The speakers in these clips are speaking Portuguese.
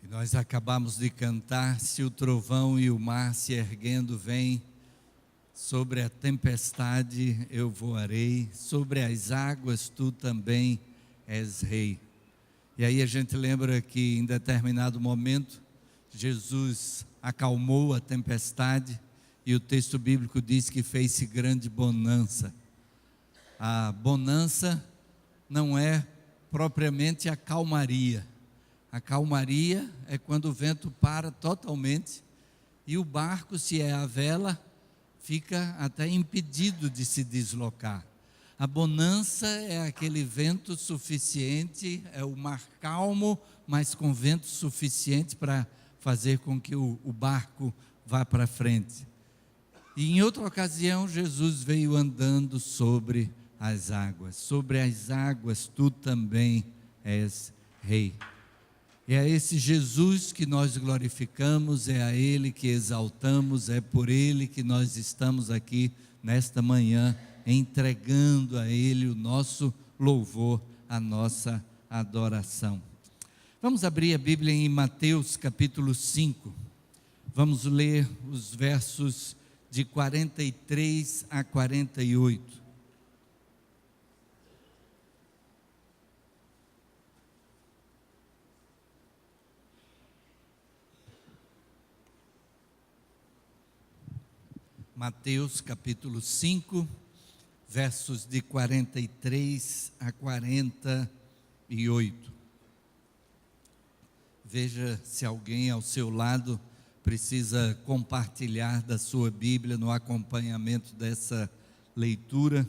Nós acabamos de cantar: se o trovão e o mar se erguendo vêm, sobre a tempestade eu voarei, sobre as águas tu também és rei. E aí a gente lembra que em determinado momento Jesus acalmou a tempestade e o texto bíblico diz que fez-se grande bonança. A bonança não é propriamente a calmaria. A calmaria é quando o vento para totalmente e o barco, se é a vela, fica até impedido de se deslocar. A bonança é aquele vento suficiente, é o mar calmo, mas com vento suficiente para fazer com que o barco vá para frente. E em outra ocasião, Jesus veio andando sobre as águas. Sobre as águas tu também és rei. É a esse Jesus que nós glorificamos, é a Ele que exaltamos, é por Ele que nós estamos aqui nesta manhã, entregando a Ele o nosso louvor, a nossa adoração. Vamos abrir a Bíblia em Mateus capítulo 5, vamos ler os versos de 43 a 48. Mateus capítulo 5, versos de 43 a 48. Veja se alguém ao seu lado precisa compartilhar da sua Bíblia no acompanhamento dessa leitura.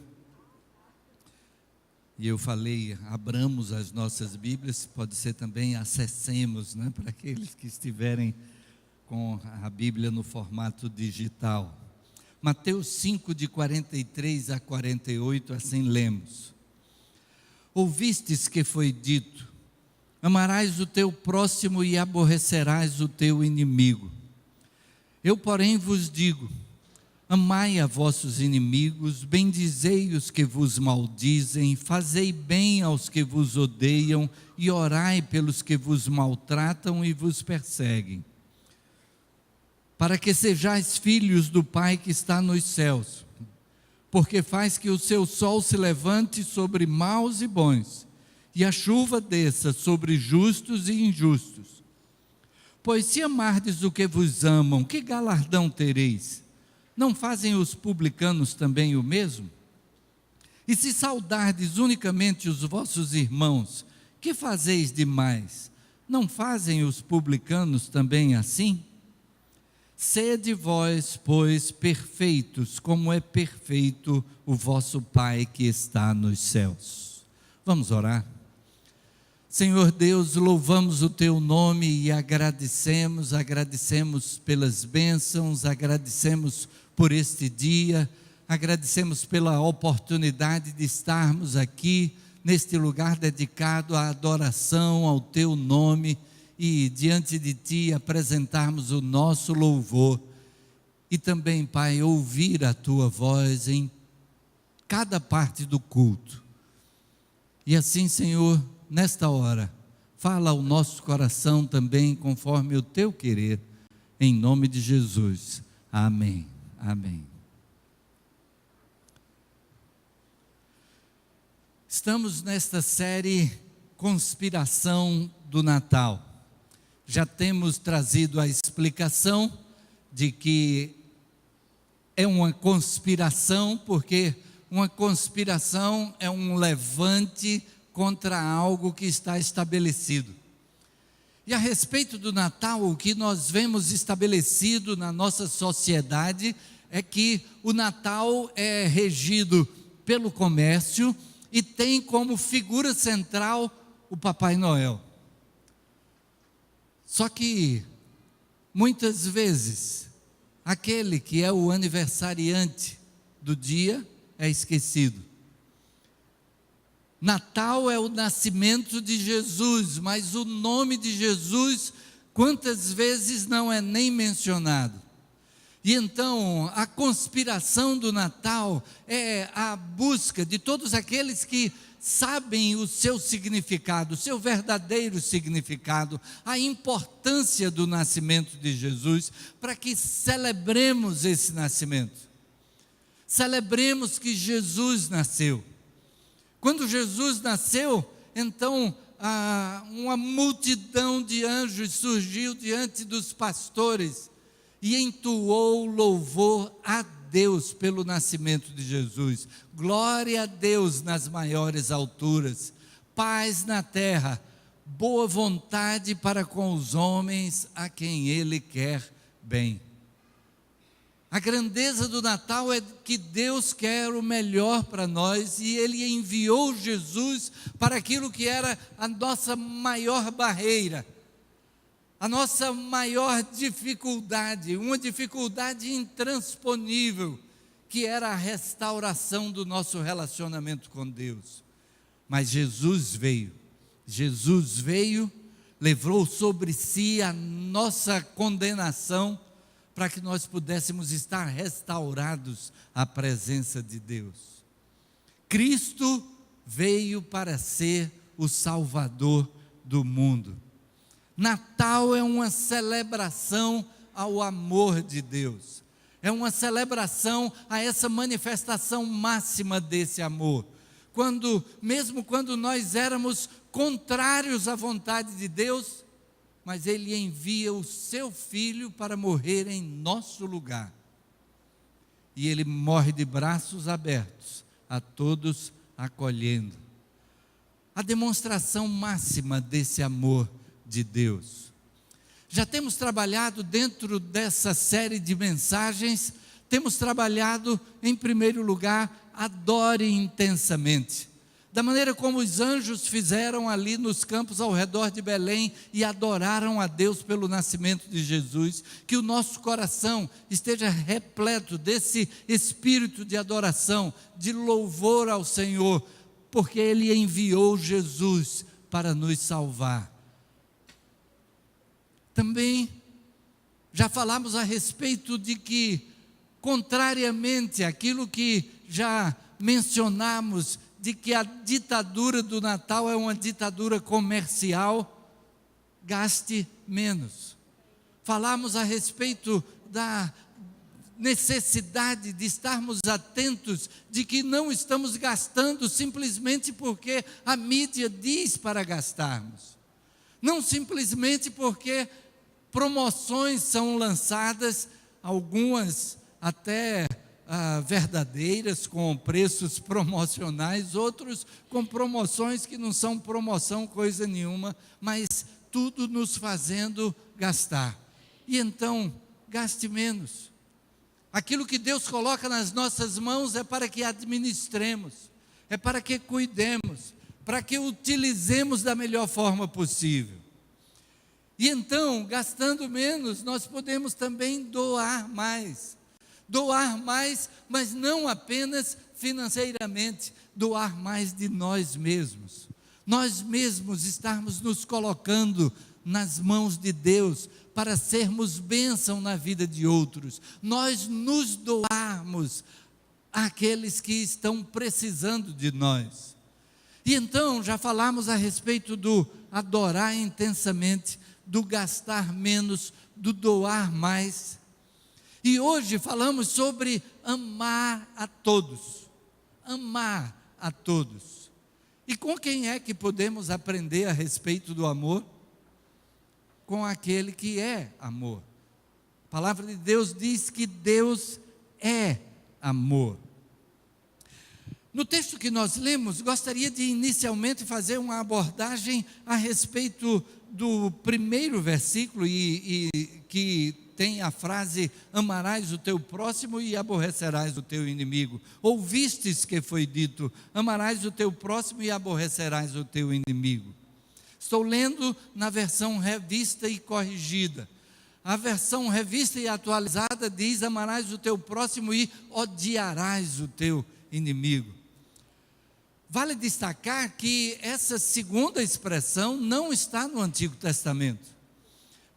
E eu falei, abramos as nossas Bíblias, pode ser também acessemos, né, para aqueles que estiverem com a Bíblia no formato digital. Mateus 5, de 43 a 48, assim lemos: Ouvistes que foi dito: amarás o teu próximo e aborrecerás o teu inimigo. Eu, porém, vos digo: amai a vossos inimigos, bendizei os que vos maldizem, fazei bem aos que vos odeiam e orai pelos que vos maltratam e vos perseguem, para que sejais filhos do Pai que está nos céus, porque faz que o seu sol se levante sobre maus e bons, e a chuva desça sobre justos e injustos. Pois se amardes o que vos amam, que galardão tereis? Não fazem os publicanos também o mesmo? E se saudardes unicamente os vossos irmãos, que fazeis demais? Não fazem os publicanos também assim? Sede vós, pois, perfeitos, como é perfeito o vosso Pai que está nos céus. Vamos orar. Senhor Deus, louvamos o Teu nome e agradecemos pelas bênçãos, agradecemos por este dia, agradecemos pela oportunidade de estarmos aqui, neste lugar dedicado à adoração ao Teu nome, e diante de Ti apresentarmos o nosso louvor, e também, Pai, ouvir a Tua voz em cada parte do culto. E assim, Senhor, nesta hora, fala ao nosso coração também, conforme o Teu querer, em nome de Jesus. Amém. Amém. Estamos nesta série Conspiração do Natal. Já temos trazido a explicação de que é uma conspiração, porque uma conspiração é um levante contra algo que está estabelecido. E a respeito do Natal, o que nós vemos estabelecido na nossa sociedade é que o Natal é regido pelo comércio e tem como figura central o Papai Noel. Só que, muitas vezes, aquele que é o aniversariante do dia é esquecido. Natal é o nascimento de Jesus, mas o nome de Jesus, quantas vezes não é nem mencionado? E então, a conspiração do Natal é a busca de todos aqueles que sabem o seu significado, o seu verdadeiro significado, a importância do nascimento de Jesus, para que celebremos esse nascimento. Celebremos que Jesus nasceu. Quando Jesus nasceu, então uma multidão de anjos surgiu diante dos pastores e entoou louvor a Deus pelo nascimento de Jesus. Glória a Deus nas maiores alturas, paz na terra, boa vontade para com os homens a quem Ele quer bem. A grandeza do Natal é que Deus quer o melhor para nós e Ele enviou Jesus para aquilo que era a nossa maior barreira, a nossa maior dificuldade, uma dificuldade intransponível, que era a restauração do nosso relacionamento com Deus. Mas Jesus veio, levou sobre si a nossa condenação, para que nós pudéssemos estar restaurados à presença de Deus. Cristo veio para ser o Salvador do mundo. Natal é uma celebração ao amor de Deus, é uma celebração a essa manifestação máxima desse amor. Mesmo quando nós éramos contrários à vontade de Deus, mas Ele envia o seu Filho para morrer em nosso lugar. E Ele morre de braços abertos, a todos acolhendo. A demonstração máxima desse amor de Deus. Já temos trabalhado dentro dessa série de mensagens, temos trabalhado, em primeiro lugar, adore intensamente. Da maneira como os anjos fizeram ali nos campos ao redor de Belém e adoraram a Deus pelo nascimento de Jesus, que o nosso coração esteja repleto desse espírito de adoração, de louvor ao Senhor, porque Ele enviou Jesus para nos salvar. Também já falamos a respeito de que, contrariamente àquilo que já mencionamos, de que a ditadura do Natal é uma ditadura comercial, gaste menos. Falamos a respeito da necessidade de estarmos atentos, de que não estamos gastando simplesmente porque a mídia diz para gastarmos. Não simplesmente porque promoções são lançadas, algumas até verdadeiras, com preços promocionais, outros com promoções que não são promoção coisa nenhuma, mas tudo nos fazendo gastar. E então, gaste menos. Aquilo que Deus coloca nas nossas mãos é para que administremos, é para que cuidemos, para que utilizemos da melhor forma possível. E então, gastando menos, nós podemos também doar mais. Doar mais, mas não apenas financeiramente, doar mais de nós mesmos. Nós mesmos estarmos nos colocando nas mãos de Deus para sermos bênção na vida de outros. Nós nos doarmos àqueles que estão precisando de nós. E então, já falamos a respeito do adorar intensamente, do gastar menos, do doar mais. E hoje falamos sobre amar a todos. Amar a todos. E com quem é que podemos aprender a respeito do amor? Com aquele que é amor. A palavra de Deus diz que Deus é amor. No texto que nós lemos, gostaria de inicialmente fazer uma abordagem a respeito do primeiro versículo, que tem a frase: amarás o teu próximo e aborrecerás o teu inimigo. Ouvistes que foi dito: amarás o teu próximo e aborrecerás o teu inimigo. Estou lendo na versão revista e corrigida. A versão revista e atualizada diz: amarás o teu próximo e odiarás o teu inimigo. Vale destacar que essa segunda expressão não está no Antigo Testamento.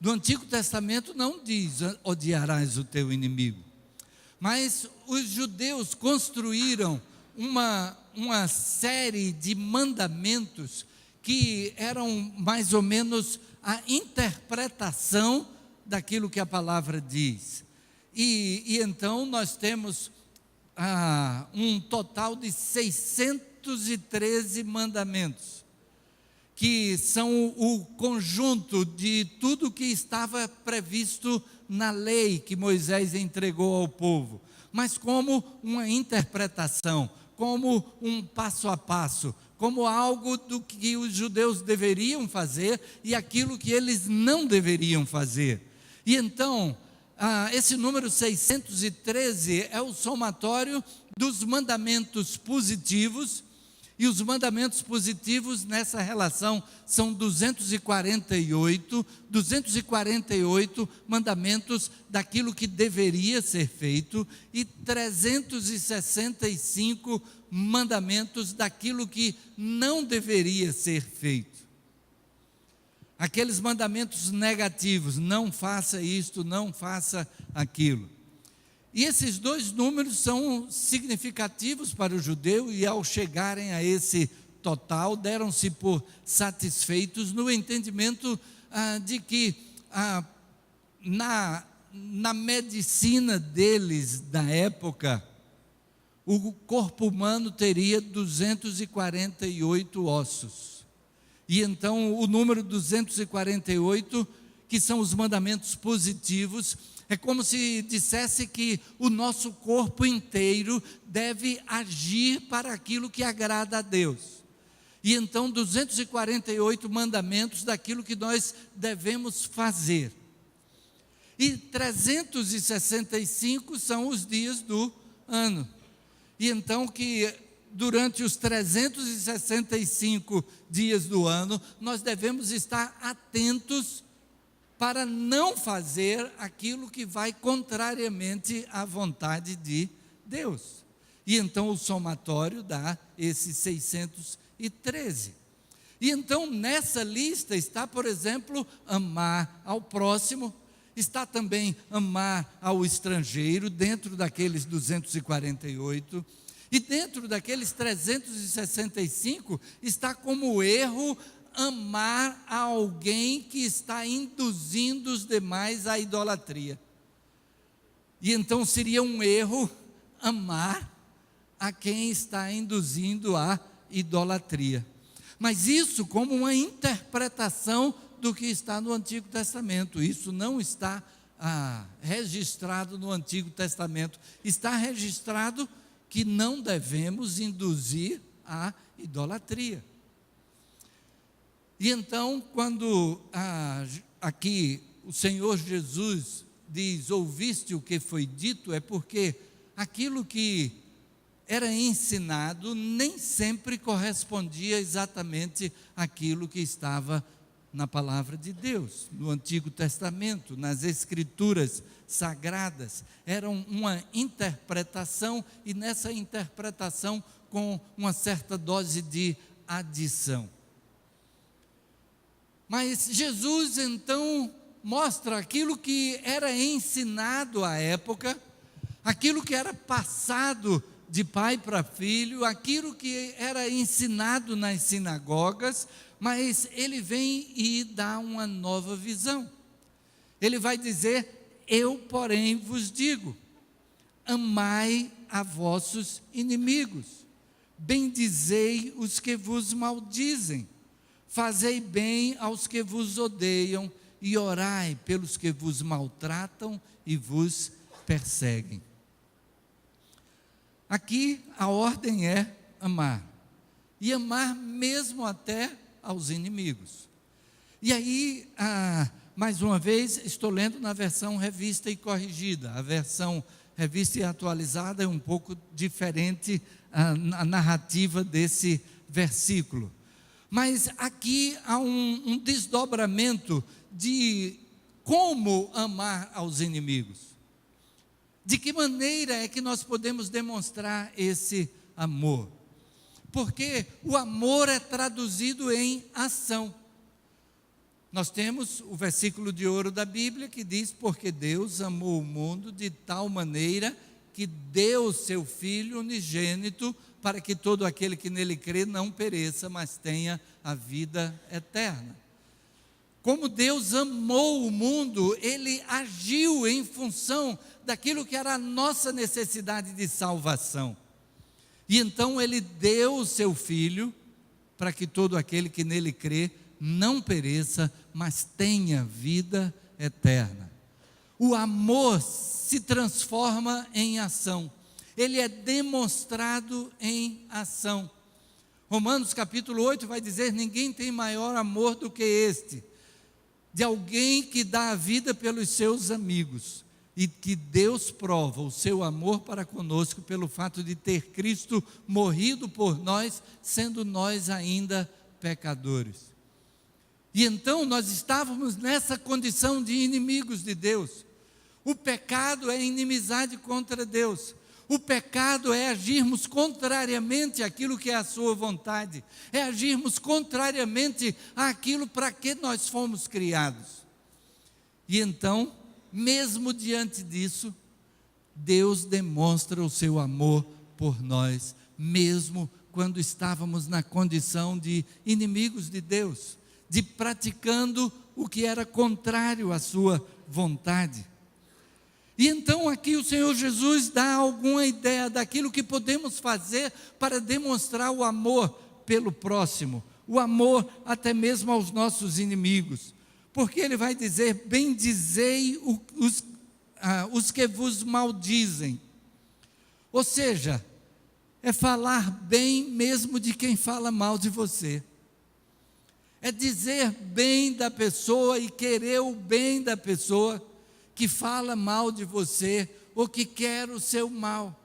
No Antigo Testamento não diz: odiarás o teu inimigo. Mas os judeus construíram uma série de mandamentos que eram mais ou menos a interpretação daquilo que a palavra diz. E então nós temos um total de 613 mandamentos, que são o conjunto de tudo que estava previsto na lei que Moisés entregou ao povo, mas como uma interpretação, como um passo a passo, como algo do que os judeus deveriam fazer e aquilo que eles não deveriam fazer. E então, esse número 613 é o somatório dos mandamentos positivos, e os mandamentos positivos nessa relação são 248 mandamentos daquilo que deveria ser feito e 365 mandamentos daquilo que não deveria ser feito. Aqueles mandamentos negativos, não faça isto, não faça aquilo. E esses dois números são significativos para o judeu, e ao chegarem a esse total, deram-se por satisfeitos no entendimento de que na medicina deles, da época, o corpo humano teria 248 ossos. E então o número 248, que são os mandamentos positivos, é como se dissesse que o nosso corpo inteiro deve agir para aquilo que agrada a Deus. E então 248 mandamentos daquilo que nós devemos fazer. E 365 são os dias do ano. E então que durante os 365 dias do ano, nós devemos estar atentos para não fazer aquilo que vai contrariamente à vontade de Deus. E então o somatório dá esses 613. E então nessa lista está, por exemplo, amar ao próximo, está também amar ao estrangeiro, dentro daqueles 248, e dentro daqueles 365 está como erro amar a alguém que está induzindo os demais à idolatria. E então seria um erro amar a quem está induzindo à idolatria. Mas isso como uma interpretação do que está no Antigo Testamento. Isso não está registrado no Antigo Testamento. Está registrado que não devemos induzir à idolatria. E então, quando aqui o Senhor Jesus diz, ouviste o que foi dito, é porque aquilo que era ensinado nem sempre correspondia exatamente àquilo que estava na palavra de Deus, no Antigo Testamento, nas Escrituras sagradas. Era uma interpretação, e nessa interpretação com uma certa dose de adição. Mas Jesus então mostra aquilo que era ensinado à época, aquilo que era passado de pai para filho, aquilo que era ensinado nas sinagogas, mas ele vem e dá uma nova visão. Ele vai dizer, eu porém vos digo, amai a vossos inimigos, bendizei os que vos maldizem, fazei bem aos que vos odeiam e orai pelos que vos maltratam e vos perseguem. Aqui a ordem é amar, e amar mesmo até aos inimigos. E aí, mais uma vez, estou lendo na versão revista e corrigida. A versão revista e atualizada é um pouco diferente a narrativa desse versículo. Mas aqui há um desdobramento de como amar aos inimigos. De que maneira é que nós podemos demonstrar esse amor? Porque o amor é traduzido em ação. Nós temos o versículo de ouro da Bíblia que diz, porque Deus amou o mundo de tal maneira que deu o seu Filho unigênito para que todo aquele que nele crê não pereça, mas tenha a vida eterna. Como Deus amou o mundo, Ele agiu em função daquilo que era a nossa necessidade de salvação. E então Ele deu o seu Filho, para que todo aquele que nele crê não pereça, mas tenha vida eterna. O amor se transforma em ação, ele é demonstrado em ação. Romanos capítulo 8 vai dizer: ninguém tem maior amor do que este, de alguém que dá a vida pelos seus amigos. E que Deus prova o seu amor para conosco pelo fato de ter Cristo morrido por nós, sendo nós ainda pecadores. E então nós estávamos nessa condição de inimigos de Deus. O pecado é inimizade contra Deus. O pecado é agirmos contrariamente àquilo que é a sua vontade, é agirmos contrariamente àquilo para que nós fomos criados. E então, mesmo diante disso, Deus demonstra o seu amor por nós, mesmo quando estávamos na condição de inimigos de Deus, de praticando o que era contrário à sua vontade. E então aqui o Senhor Jesus dá alguma ideia daquilo que podemos fazer para demonstrar o amor pelo próximo, o amor até mesmo aos nossos inimigos. Porque ele vai dizer: bendizei os que vos maldizem. Ou seja, é falar bem mesmo de quem fala mal de você. É dizer bem da pessoa e querer o bem da pessoa que fala mal de você ou que quer o seu mal.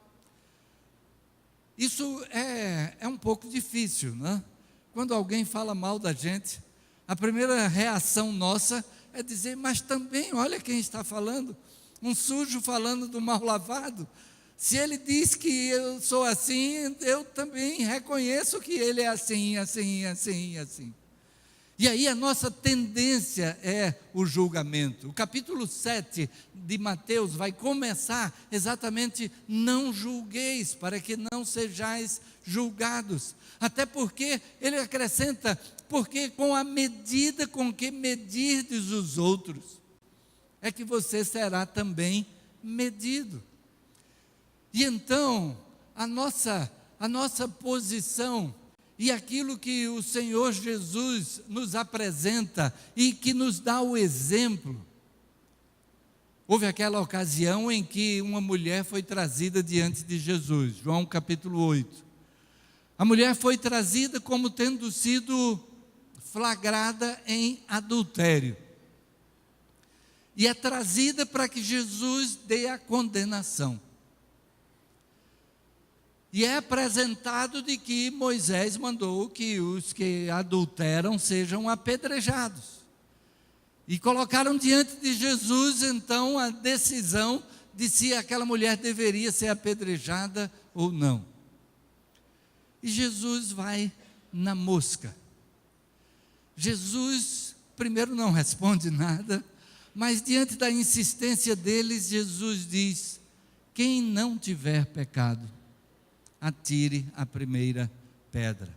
Isso é um pouco difícil, né? Quando alguém fala mal da gente, a primeira reação nossa é dizer: mas também, olha quem está falando, um sujo falando do mal lavado. Se ele diz que eu sou assim, eu também reconheço que ele é assim, assim, assim, assim. E aí a nossa tendência é o julgamento. O capítulo 7 de Mateus vai começar exatamente: não julgueis, para que não sejais julgados. Até porque ele acrescenta: porque com a medida com que medirdes os outros, é que você será também medido. E então, a nossa posição e aquilo que o Senhor Jesus nos apresenta e que nos dá o exemplo. Houve aquela ocasião em que uma mulher foi trazida diante de Jesus, João capítulo 8. A mulher foi trazida como tendo sido flagrada em adultério. E é trazida para que Jesus dê a condenação. E é apresentado de que Moisés mandou que os que adulteram sejam apedrejados. E colocaram diante de Jesus, então, a decisão de se aquela mulher deveria ser apedrejada ou não. E Jesus vai na mosca. Jesus, primeiro, não responde nada, mas diante da insistência deles, Jesus diz: quem não tiver pecado, atire a primeira pedra.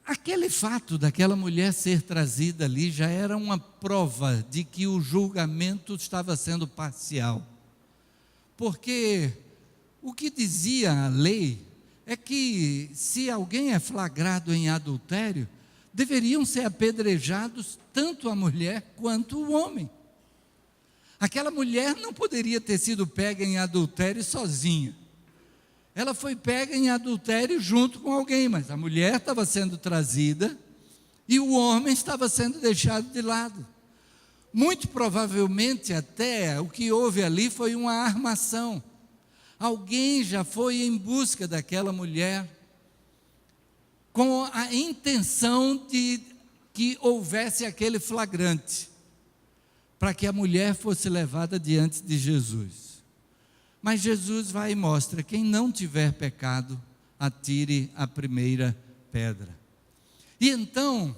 Aquele fato daquela mulher ser trazida ali já era uma prova de que o julgamento estava sendo parcial. Porque o que dizia a lei é que se alguém é flagrado em adultério, deveriam ser apedrejados tanto a mulher quanto o homem. Aquela mulher não poderia ter sido pega em adultério sozinha. Ela foi pega em adultério junto com alguém, mas a mulher estava sendo trazida e o homem estava sendo deixado de lado. Muito provavelmente até o que houve ali foi uma armação. Alguém já foi em busca daquela mulher com a intenção de que houvesse aquele flagrante, para que a mulher fosse levada diante de Jesus. Mas Jesus vai e mostra: quem não tiver pecado, atire a primeira pedra. E então,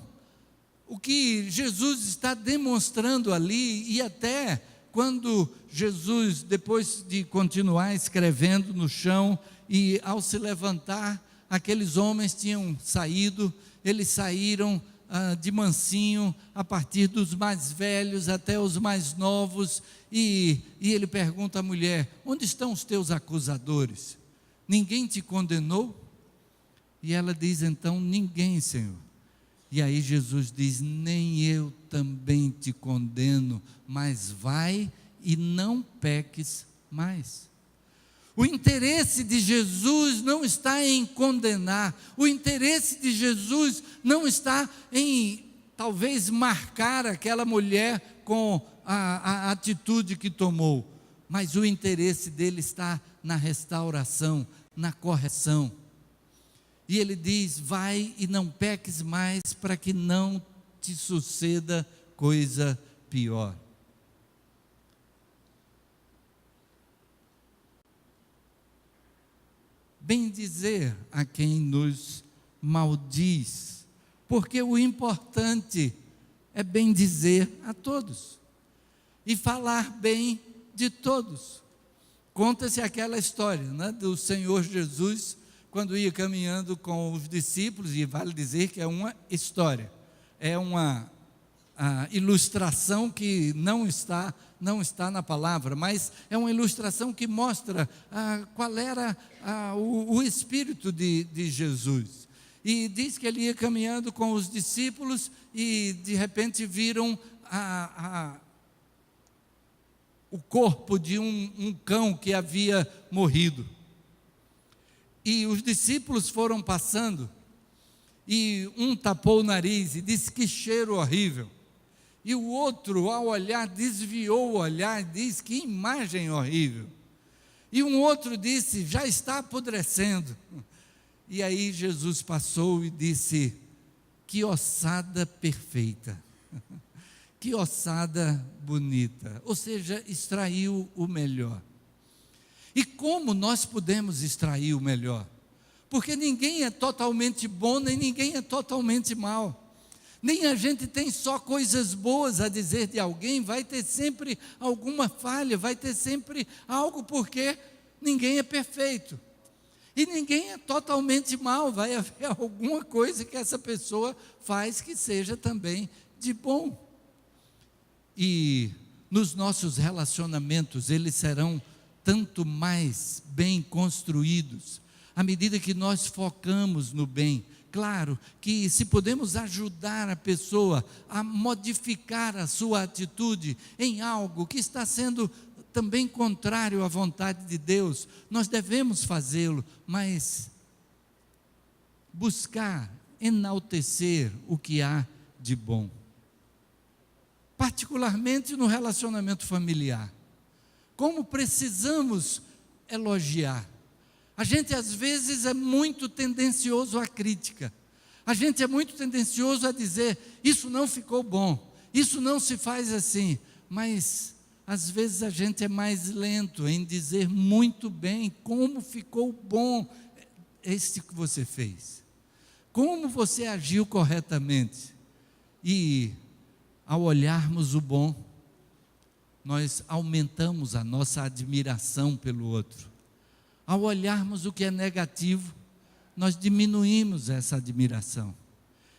o que Jesus está demonstrando ali, e até quando Jesus, depois de continuar escrevendo no chão e ao se levantar, aqueles homens tinham saído, eles saíram de mansinho, a partir dos mais velhos até os mais novos, e ele pergunta à mulher: onde estão os teus acusadores? Ninguém te condenou? E ela diz então: ninguém, Senhor. E aí Jesus diz: nem eu também te condeno, mas vai e não peques mais. O interesse de Jesus não está em condenar, o interesse de Jesus não está em, talvez, marcar aquela mulher com a atitude que tomou, mas o interesse dele está na restauração, na correção. E ele diz: vai e não peques mais, para que não te suceda coisa pior. Bendizer a quem nos maldiz, porque o importante é bendizer a todos e falar bem de todos. Conta-se aquela história, né, do Senhor Jesus, quando ia caminhando com os discípulos, e vale dizer que é uma história, é uma ilustração que não está na palavra, mas é uma ilustração que mostra qual era o espírito de Jesus. E diz que ele ia caminhando com os discípulos e de repente viram o corpo de um cão que havia morrido. E os discípulos foram passando, e um tapou o nariz e disse: que cheiro horrível. E o outro, ao olhar, desviou o olhar e disse: que imagem horrível. E um outro disse: já está apodrecendo. E aí Jesus passou e disse: que ossada perfeita, que ossada bonita. Ou seja, extraiu o melhor. E como nós podemos extrair o melhor? Porque ninguém é totalmente bom, nem ninguém é totalmente mau. Nem a gente tem só coisas boas a dizer de alguém, vai ter sempre alguma falha, vai ter sempre algo, porque ninguém é perfeito. E ninguém é totalmente mal, vai haver alguma coisa que essa pessoa faz que seja também de bom. E nos nossos relacionamentos, eles serão tanto mais bem construídos, à medida que nós focamos no bem. Claro que se podemos ajudar a pessoa a modificar a sua atitude em algo que está sendo também contrário à vontade de Deus, nós devemos fazê-lo, mas buscar enaltecer o que há de bom. Particularmente no relacionamento familiar. Como precisamos elogiar. A gente às vezes é muito tendencioso à crítica, a gente é muito tendencioso a dizer: isso não ficou bom, isso não se faz assim, mas às vezes a gente é mais lento em dizer muito bem como ficou bom este que você fez, como você agiu corretamente. E ao olharmos o bom, nós aumentamos a nossa admiração pelo outro. Ao olharmos o que é negativo, nós diminuímos essa admiração.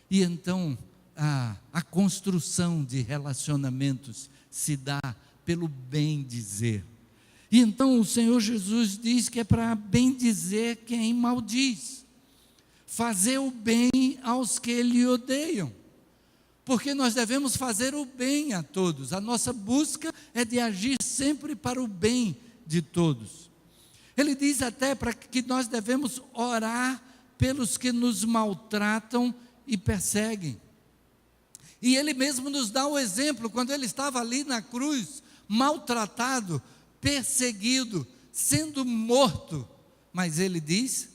E então a construção de relacionamentos se dá pelo bem dizer. E então o Senhor Jesus diz que é para bem dizer quem maldiz, fazer o bem aos que lhe odeiam, porque nós devemos fazer o bem a todos. A nossa busca é de agir sempre para o bem de todos. Ele diz até para que nós devemos orar pelos que nos maltratam e perseguem. E ele mesmo nos dá o exemplo, quando ele estava ali na cruz, maltratado, perseguido, sendo morto. Mas ele diz: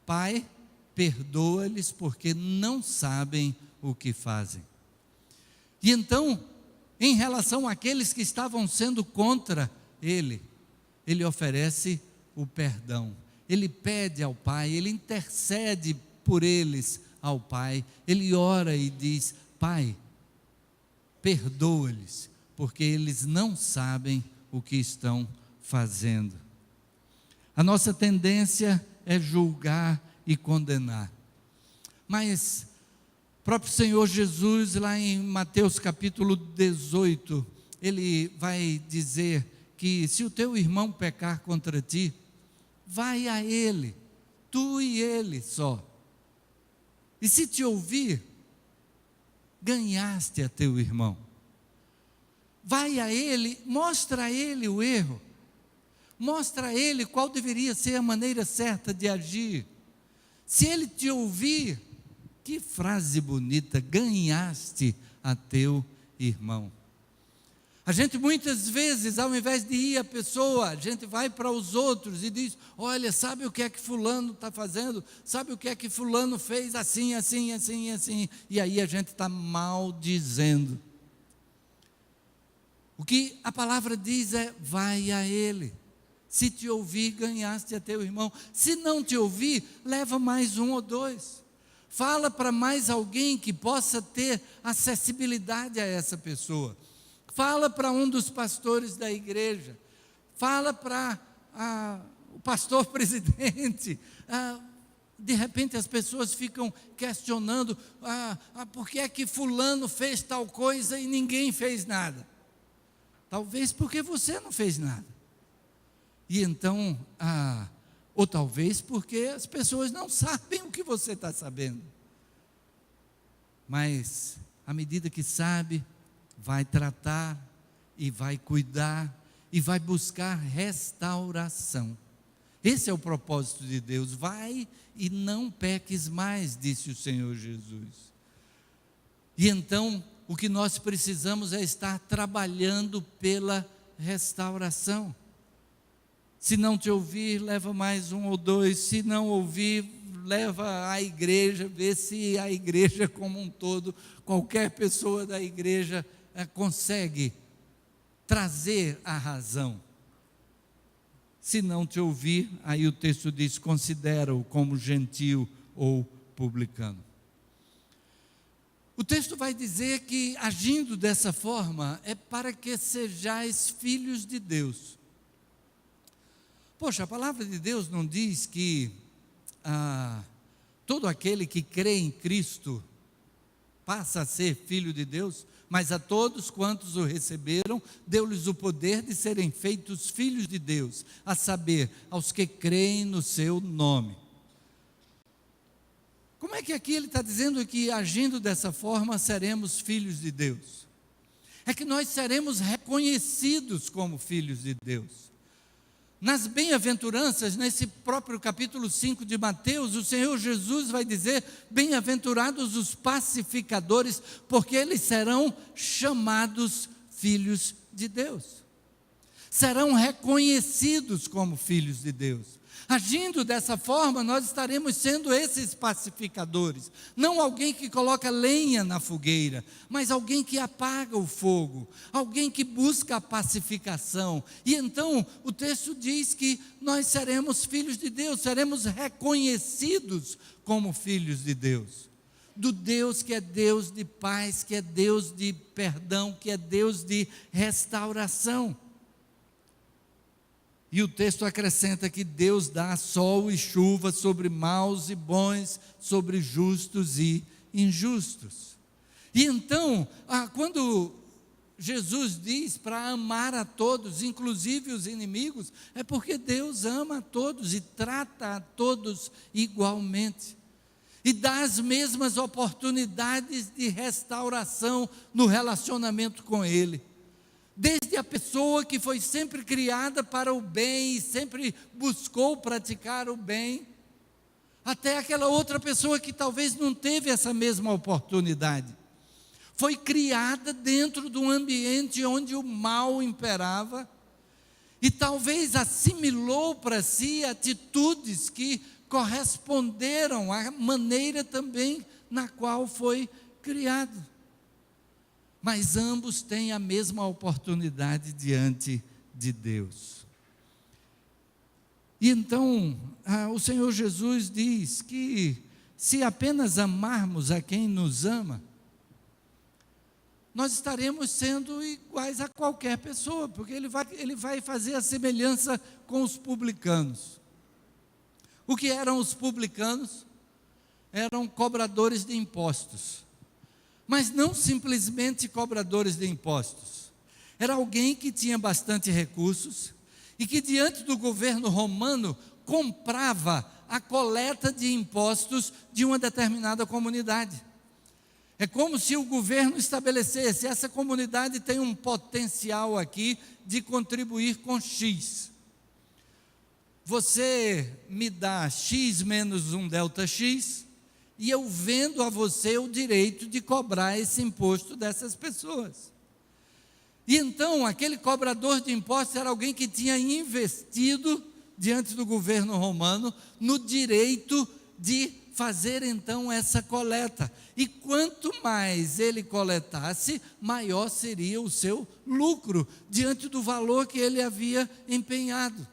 Pai, perdoa-lhes, porque não sabem o que fazem. E então, em relação àqueles que estavam sendo contra ele oferece o perdão, ele pede ao Pai, ele intercede por eles ao Pai, ele ora e diz: Pai, perdoa-lhes, porque eles não sabem o que estão fazendo. A nossa tendência é julgar e condenar. Mas o próprio Senhor Jesus, lá em Mateus capítulo 18, Ele vai dizer que se o teu irmão pecar contra ti, vai a ele, tu e ele só. E se te ouvir, ganhaste a teu irmão. Vai a ele, mostra a ele o erro, mostra a ele qual deveria ser a maneira certa de agir. Se ele te ouvir, que frase bonita, ganhaste a teu irmão. A gente muitas vezes, ao invés de ir à pessoa, a gente vai para os outros e diz: olha, sabe o que é que fulano está fazendo? Sabe o que é que fulano fez assim, assim, assim, assim? E aí a gente está maldizendo. O que a palavra diz é: vai a ele. Se te ouvir, ganhaste a teu irmão. Se não te ouvir, leva mais um ou dois. Fala para mais alguém que possa ter acessibilidade a essa pessoa. Fala para um dos pastores da igreja. Fala para o pastor presidente. De repente as pessoas ficam questionando: por que é que fulano fez tal coisa e ninguém fez nada? Talvez porque você não fez nada. E então, ou talvez porque as pessoas não sabem o que você está sabendo. Mas, à medida que sabe, vai tratar e vai cuidar e vai buscar restauração. Esse é o propósito de Deus. Vai e não peques mais, disse o Senhor Jesus. E então, o que nós precisamos é estar trabalhando pela restauração. Se não te ouvir, leva mais um ou dois. Se não ouvir, leva à igreja, vê se a igreja como um todo, qualquer pessoa da igreja consegue trazer a razão. Se não te ouvir, aí o texto diz: considera-o como gentil ou publicano. O texto vai dizer que, agindo dessa forma, é para que sejais filhos de Deus. Poxa, a palavra de Deus não diz que todo aquele que crê em Cristo passa a ser filho de Deus? Mas a todos quantos o receberam, deu-lhes o poder de serem feitos filhos de Deus, a saber, aos que creem no seu nome. Como é que aqui ele está dizendo que, agindo dessa forma, seremos filhos de Deus? É que nós seremos reconhecidos como filhos de Deus. Nas bem-aventuranças, nesse próprio capítulo 5 de Mateus, o Senhor Jesus vai dizer: bem-aventurados os pacificadores, porque eles serão chamados filhos de Deus. Serão reconhecidos como filhos de Deus. Agindo dessa forma, nós estaremos sendo esses pacificadores. Não alguém que coloca lenha na fogueira, mas alguém que apaga o fogo, alguém que busca a pacificação. E então o texto diz que nós seremos filhos de Deus, seremos reconhecidos como filhos de Deus. Do Deus que é Deus de paz, que é Deus de perdão, que é Deus de restauração. E o texto acrescenta que Deus dá sol e chuva sobre maus e bons, sobre justos e injustos. E então, quando Jesus diz para amar a todos, inclusive os inimigos, é porque Deus ama a todos e trata a todos igualmente. E dá as mesmas oportunidades de restauração no relacionamento com Ele. Desde a pessoa que foi sempre criada para o bem e sempre buscou praticar o bem, até aquela outra pessoa que talvez não teve essa mesma oportunidade. Foi criada dentro de um ambiente onde o mal imperava e talvez assimilou para si atitudes que corresponderam à maneira também na qual foi criado. Mas ambos têm a mesma oportunidade diante de Deus. E então, o Senhor Jesus diz que, se apenas amarmos a quem nos ama, nós estaremos sendo iguais a qualquer pessoa, porque ele vai fazer a semelhança com os publicanos. O que eram os publicanos? Eram cobradores de impostos. Mas não simplesmente cobradores de impostos. Era alguém que tinha bastante recursos e que diante do governo romano comprava a coleta de impostos de uma determinada comunidade. É como se o governo estabelecesse: essa comunidade tem um potencial aqui de contribuir com X. Você me dá X menos um delta X, e eu vendo a você o direito de cobrar esse imposto dessas pessoas. E então, aquele cobrador de impostos era alguém que tinha investido diante do governo romano no direito de fazer então essa coleta. E quanto mais ele coletasse, maior seria o seu lucro diante do valor que ele havia empenhado.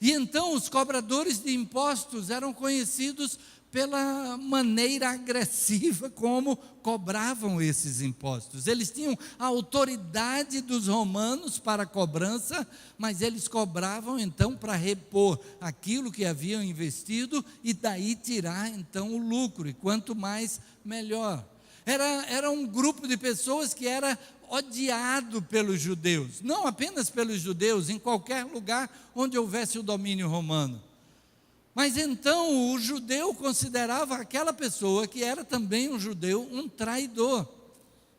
E então os cobradores de impostos eram conhecidos pela maneira agressiva como cobravam esses impostos. Eles tinham a autoridade dos romanos para a cobrança, mas eles cobravam então para repor aquilo que haviam investido e daí tirar então o lucro, e quanto mais, melhor. Era um grupo de pessoas que era odiado pelos judeus, não apenas pelos judeus, em qualquer lugar onde houvesse o domínio romano. Mas então o judeu considerava aquela pessoa que era também um judeu, um traidor,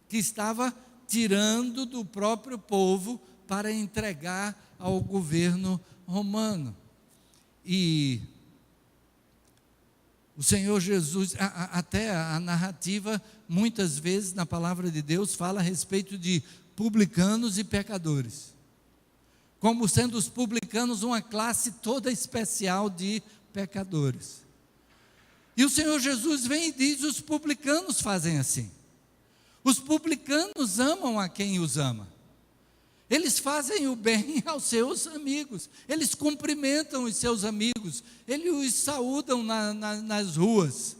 que estava tirando do próprio povo para entregar ao governo romano. E o Senhor Jesus, até a narrativa, muitas vezes na palavra de Deus, fala a respeito de publicanos e pecadores, como sendo os publicanos uma classe toda especial de pecadores. E o Senhor Jesus vem e diz: os publicanos fazem assim. Os publicanos amam a quem os ama. Eles fazem o bem aos seus amigos, eles cumprimentam os seus amigos, eles os saúdam nas ruas.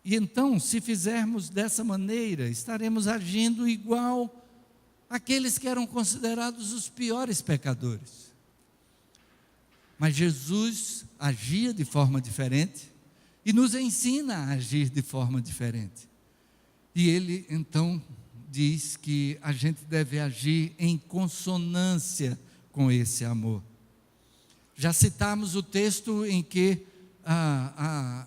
E então, se fizermos dessa maneira, estaremos agindo igual aqueles que eram considerados os piores pecadores. Mas Jesus agia de forma diferente e nos ensina a agir de forma diferente. E ele então diz que a gente deve agir em consonância com esse amor. Já citamos o texto em que a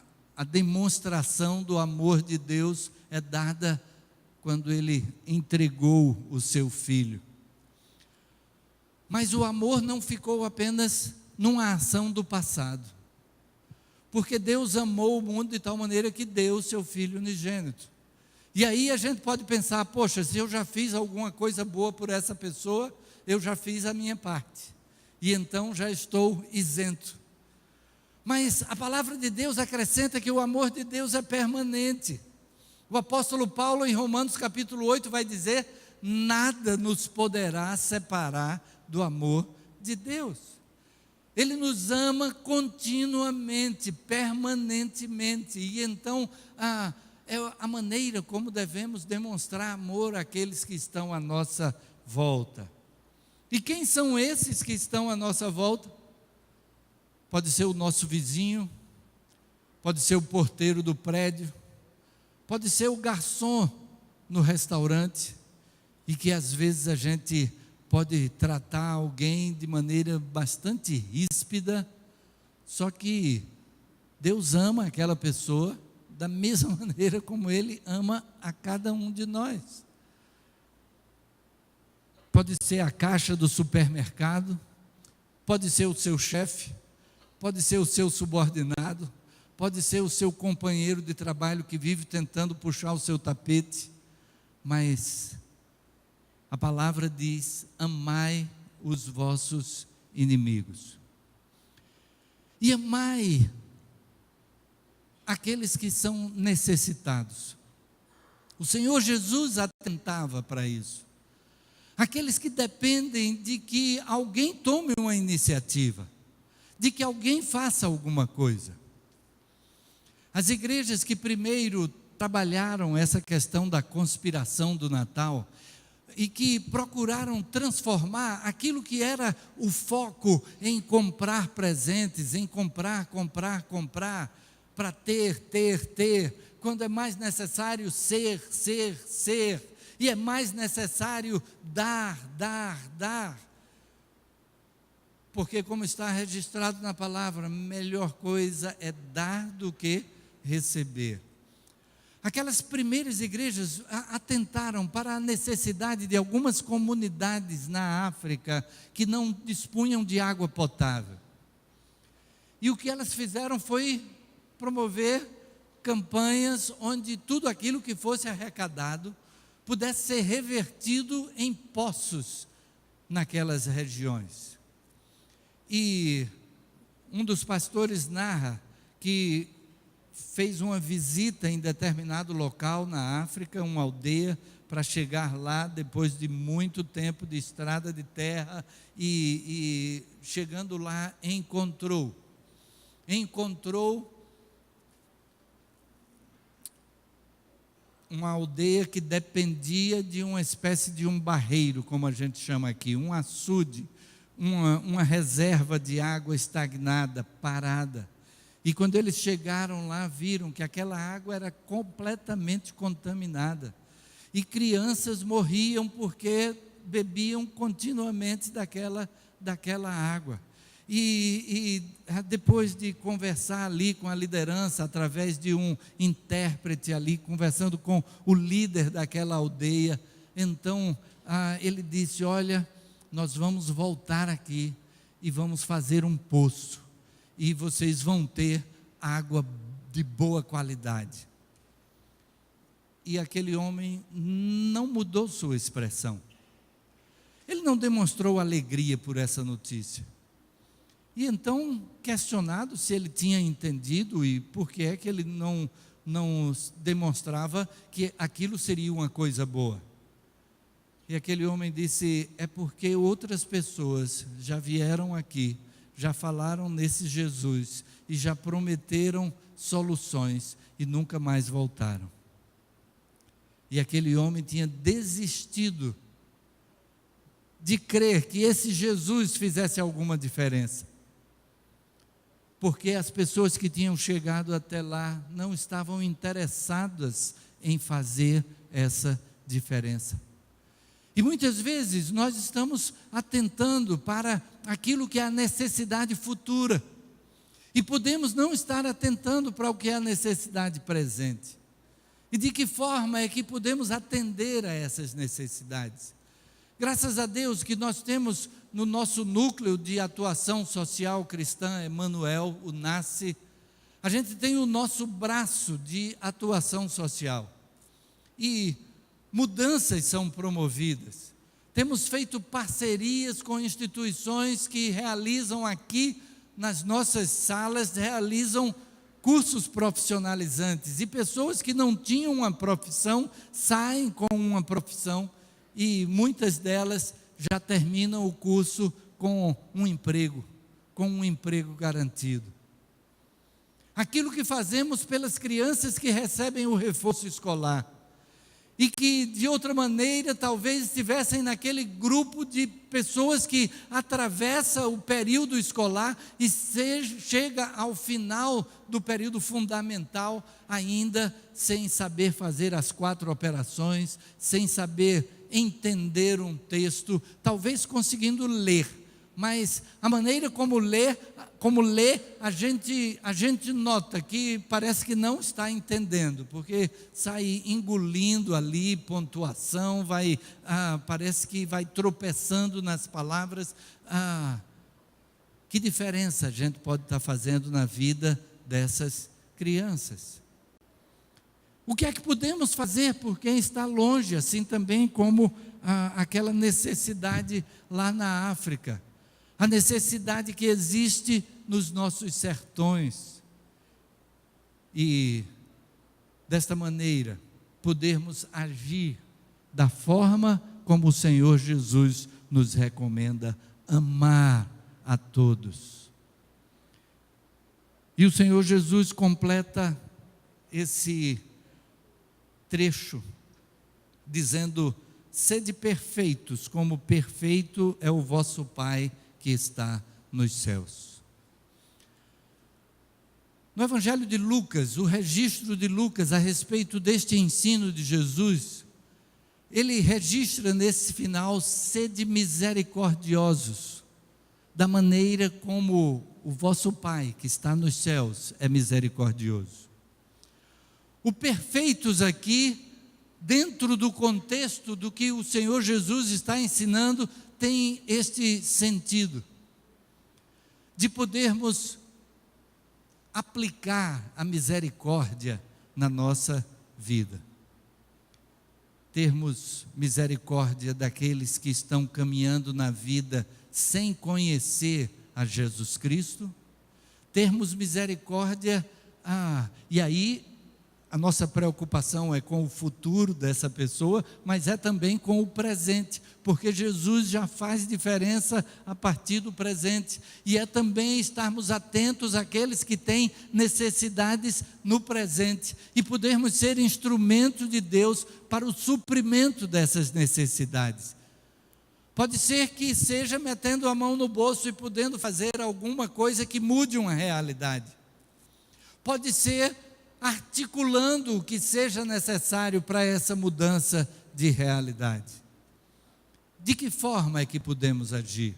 demonstração do amor de Deus é dada quando ele entregou o seu filho. Mas o amor não ficou apenas numa ação do passado, porque Deus amou o mundo de tal maneira que deu o seu filho unigênito. E aí a gente pode pensar: poxa, se eu já fiz alguma coisa boa por essa pessoa, eu já fiz a minha parte, e então já estou isento. Mas a palavra de Deus acrescenta que o amor de Deus é permanente. O apóstolo Paulo, em Romanos capítulo 8, vai dizer: nada nos poderá separar do amor de Deus. Ele nos ama continuamente, permanentemente, e então é a maneira como devemos demonstrar amor àqueles que estão à nossa volta. E quem são esses que estão à nossa volta? Pode ser o nosso vizinho, pode ser o porteiro do prédio, pode ser o garçom no restaurante, e que às vezes a gente pode tratar alguém de maneira bastante ríspida, só que Deus ama aquela pessoa da mesma maneira como Ele ama a cada um de nós. Pode ser a caixa do supermercado, pode ser o seu chefe, pode ser o seu subordinado, pode ser o seu companheiro de trabalho que vive tentando puxar o seu tapete, mas a palavra diz: amai os vossos inimigos. E amai aqueles que são necessitados. O Senhor Jesus atentava para isso. Aqueles que dependem de que alguém tome uma iniciativa, de que alguém faça alguma coisa. As igrejas que primeiro trabalharam essa questão da conspiração do Natal, e que procuraram transformar aquilo que era o foco em comprar presentes, em comprar, para ter, quando é mais necessário ser, e é mais necessário dar. Porque, como está registrado na palavra, melhor coisa é dar do que receber. Aquelas primeiras igrejas atentaram para a necessidade de algumas comunidades na África que não dispunham de água potável. E o que elas fizeram foi promover campanhas onde tudo aquilo que fosse arrecadado pudesse ser revertido em poços naquelas regiões. E um dos pastores narra que fez uma visita em determinado local na África, uma aldeia, para chegar lá depois de muito tempo de estrada de terra, e chegando lá encontrou uma aldeia que dependia de uma espécie de um barreiro, como a gente chama aqui, um açude, uma reserva de água estagnada, parada. E quando eles chegaram lá, viram que aquela água era completamente contaminada. E crianças morriam porque bebiam continuamente daquela água. E depois de conversar ali com a liderança, através de um intérprete ali, conversando com o líder daquela aldeia, então ele disse: olha, nós vamos voltar aqui e vamos fazer um poço, e vocês vão ter água de boa qualidade. E aquele homem não mudou sua expressão, ele não demonstrou alegria por essa notícia. E então, questionado se ele tinha entendido e por que é que ele não demonstrava que aquilo seria uma coisa boa. E aquele homem disse: é porque outras pessoas já vieram aqui, já falaram nesse Jesus e já prometeram soluções e nunca mais voltaram. E aquele homem tinha desistido de crer que esse Jesus fizesse alguma diferença, porque as pessoas que tinham chegado até lá não estavam interessadas em fazer essa diferença. E muitas vezes nós estamos atentando para aquilo que é a necessidade futura, e podemos não estar atentando para o que é a necessidade presente. E de que forma é que podemos atender a essas necessidades? Graças a Deus que nós temos no nosso núcleo de atuação social cristã, Emanuel, o NASCE, a gente tem o nosso braço de atuação social. E mudanças são promovidas. Temos feito parcerias com instituições que realizam aqui nas nossas salas, realizam cursos profissionalizantes, e pessoas que não tinham uma profissão saem com uma profissão, e muitas delas já terminam o curso com um emprego garantido. Aquilo que fazemos pelas crianças que recebem o reforço escolar, e que de outra maneira talvez estivessem naquele grupo de pessoas que atravessa o período escolar e chega ao final do período fundamental ainda sem saber fazer as 4 operações, sem saber entender um texto, talvez conseguindo ler, mas a maneira como lê, a gente nota que parece que não está entendendo, porque sai engolindo ali pontuação, parece que vai tropeçando nas palavras. Que diferença a gente pode estar fazendo na vida dessas crianças? O que é que podemos fazer por quem está longe, assim também como aquela necessidade lá na África? A necessidade que existe nos nossos sertões, e desta maneira podermos agir da forma como o Senhor Jesus nos recomenda: amar a todos. E o Senhor Jesus completa esse trecho dizendo sede perfeitos, como perfeito é o vosso Pai que está nos céus. No Evangelho de Lucas, o registro de Lucas a respeito deste ensino de Jesus, ele registra nesse final: sede misericordiosos, da maneira como o vosso Pai que está nos céus é misericordioso. O perfeitos aqui, dentro do contexto do que o Senhor Jesus está ensinando, tem este sentido de podermos aplicar a misericórdia na nossa vida. Termos misericórdia daqueles que estão caminhando na vida sem conhecer a Jesus Cristo. Termos misericórdia, e aí a nossa preocupação é com o futuro dessa pessoa, mas é também com o presente, porque Jesus já faz diferença a partir do presente, e é também estarmos atentos àqueles que têm necessidades no presente, e podermos ser instrumentos de Deus para o suprimento dessas necessidades. Pode ser que seja metendo a mão no bolso e podendo fazer alguma coisa que mude uma realidade. Pode ser articulando o que seja necessário para essa mudança de realidade. De que forma é que podemos agir?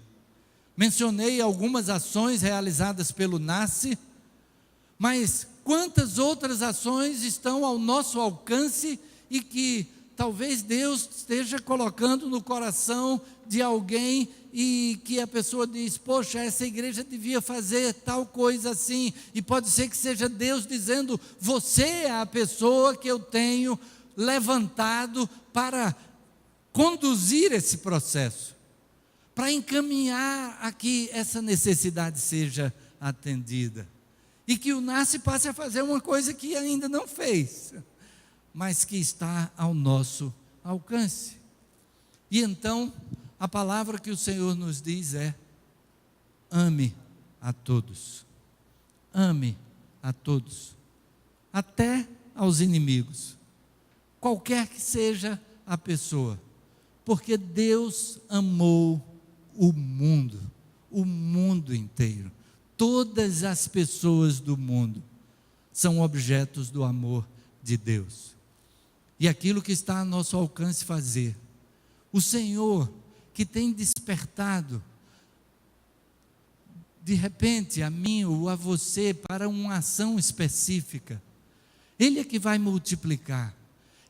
Mencionei algumas ações realizadas pelo NASCE, mas quantas outras ações estão ao nosso alcance e que talvez Deus esteja colocando no coração de alguém e que a pessoa diz: poxa, essa igreja devia fazer tal coisa assim, e pode ser que seja Deus dizendo: você é a pessoa que eu tenho levantado para conduzir esse processo, para encaminhar a que essa necessidade seja atendida, e que o NASCE passe a fazer uma coisa que ainda não fez, mas que está ao nosso alcance. E então, a palavra que o Senhor nos diz é: ame a todos. Ame a todos, até aos inimigos, qualquer que seja a pessoa, porque Deus amou o mundo inteiro. Todas as pessoas do mundo são objetos do amor de Deus. E aquilo que está a nosso alcance fazer, o Senhor que tem despertado, de repente, a mim ou a você, para uma ação específica, Ele é que vai multiplicar,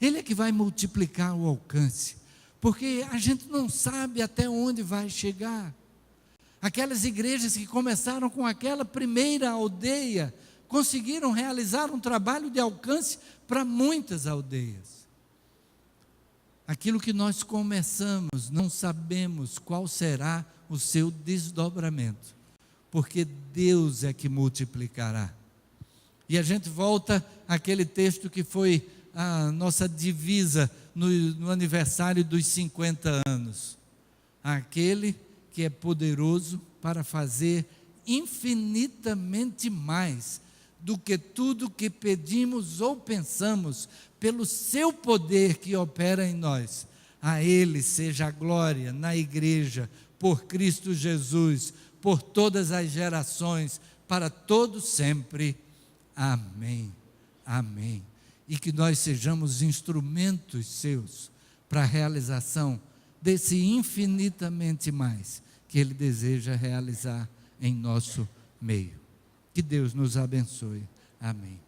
Ele é que vai multiplicar o alcance, porque a gente não sabe até onde vai chegar. Aquelas igrejas que começaram com aquela primeira aldeia, conseguiram realizar um trabalho de alcance para muitas aldeias. Aquilo que nós começamos, não sabemos qual será o seu desdobramento, porque Deus é que multiplicará. E a gente volta àquele texto que foi a nossa divisa no aniversário dos 50 anos. Aquele que é poderoso para fazer infinitamente mais do que tudo que pedimos ou pensamos, pelo seu poder que opera em nós. A Ele seja a glória na igreja, por Cristo Jesus, por todas as gerações, para todo sempre. Amém. Amém. E que nós sejamos instrumentos seus para a realização desse infinitamente mais que Ele deseja realizar em nosso meio. Que Deus nos abençoe. Amém.